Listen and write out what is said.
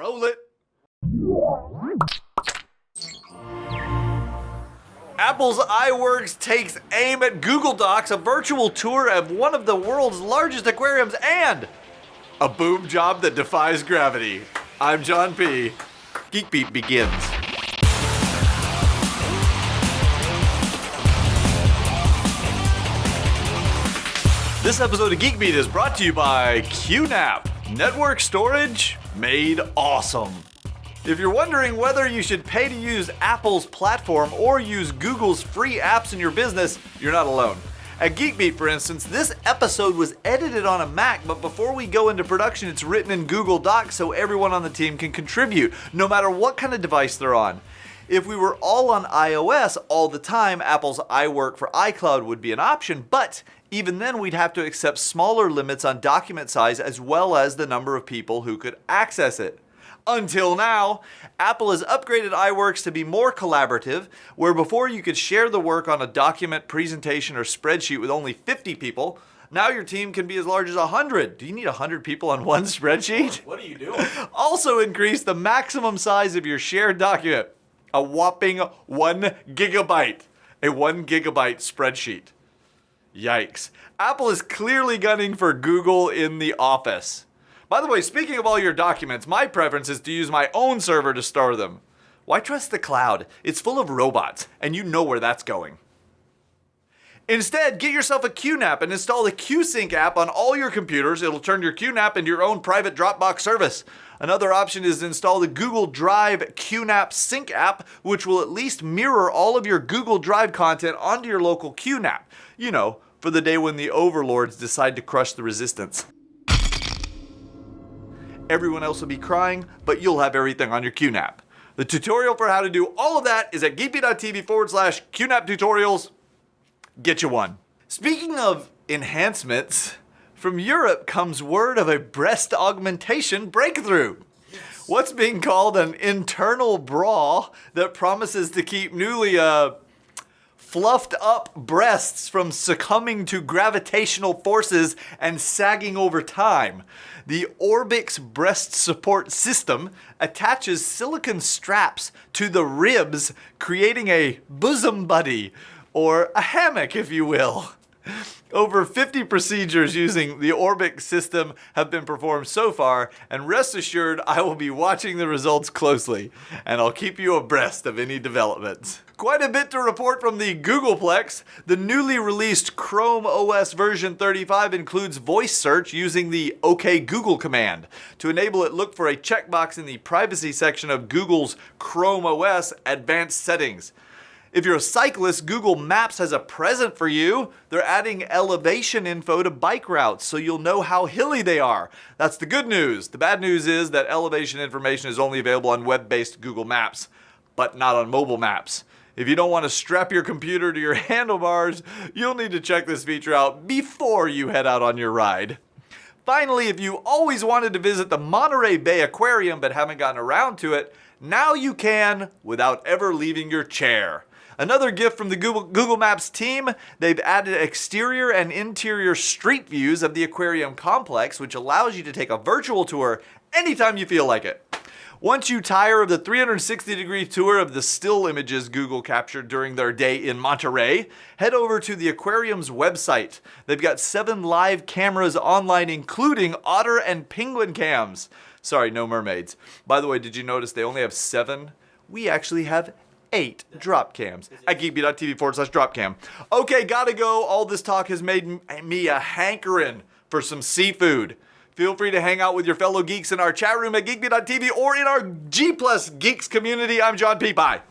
Roll it. Apple's iWorks takes aim at Google Docs, a virtual tour of one of the world's largest aquariums, and a boom job that defies gravity. I'm John P. Geek Beat begins. This episode of Geek Beat is brought to you by QNAP, network storage made awesome. If you're wondering whether you should pay to use Apple's platform or use Google's free apps in your business, you're not alone. At GeekBeat, for instance, this episode was edited on a Mac, but before we go into production, it's written in Google Docs so everyone on the team can contribute, no matter what kind of device they're on. If we were all on iOS all the time, Apple's iWork for iCloud would be an option, but even then we'd have to accept smaller limits on document size as well as the number of people who could access it. Until now, Apple has upgraded iWorks to be more collaborative, where before you could share the work on a document, presentation, or spreadsheet with only 50 people, now your team can be as large as 100. Do you need 100 people on one spreadsheet? What are you doing? Also increase the maximum size of your shared document, a whopping 1 gigabyte, a 1 gigabyte spreadsheet. Yikes. Apple is clearly gunning for Google in the office. By the way, speaking of all your documents, my preference is to use my own server to store them. Why trust the cloud? It's full of robots, and you know where that's going. Instead, get yourself a QNAP and install the QSync app on all your computers. It'll turn your QNAP into your own private Dropbox service. Another option is to install the Google Drive QNAP Sync app, which will at least mirror all of your Google Drive content onto your local QNAP. You know, for the day when the overlords decide to crush the resistance. Everyone else will be crying, but you'll have everything on your QNAP. The tutorial for how to do all of that is at geekbeat.tv/QNAP tutorials. Get you one. Speaking of enhancements, from Europe comes word of a breast augmentation breakthrough. What's being called an internal bra that promises to keep newly fluffed up breasts from succumbing to gravitational forces and sagging over time. The Orbix breast support system attaches silicone straps to the ribs, creating a bosom buddy, or a hammock, if you will. Over 50 procedures using the Orbix system have been performed so far, and rest assured I will be watching the results closely, and I'll keep you abreast of any developments. Quite a bit to report from the Googleplex. The newly released Chrome OS version 35 includes voice search using the OK Google command. To enable it, look for a checkbox in the privacy section of Google's Chrome OS advanced settings. If you're a cyclist, Google Maps has a present for you. They're adding elevation info to bike routes so you'll know how hilly they are. That's the good news. The bad news is that elevation information is only available on web-based Google Maps, but not on mobile maps. If you don't want to strap your computer to your handlebars, you'll need to check this feature out before you head out on your ride. Finally, if you always wanted to visit the Monterey Bay Aquarium but haven't gotten around to it, now you can without ever leaving your chair. Another gift from the Google Maps team, they've added exterior and interior street views of the aquarium complex, which allows you to take a virtual tour anytime you feel like it. Once you tire of the 360-degree tour of the still images Google captured during their day in Monterey, head over to the aquarium's website. They've got 7 live cameras online, including otter and penguin cams. Sorry, no mermaids. By the way, did you notice they only have 7? We actually have 8 drop cams at geekbeat.tv/dropcam. Okay, gotta go. All this talk has made me a hankering for some seafood. Feel free to hang out with your fellow geeks in our chat room at geekbeat.tv or in our G+ Geeks community. I'm John P. Bye.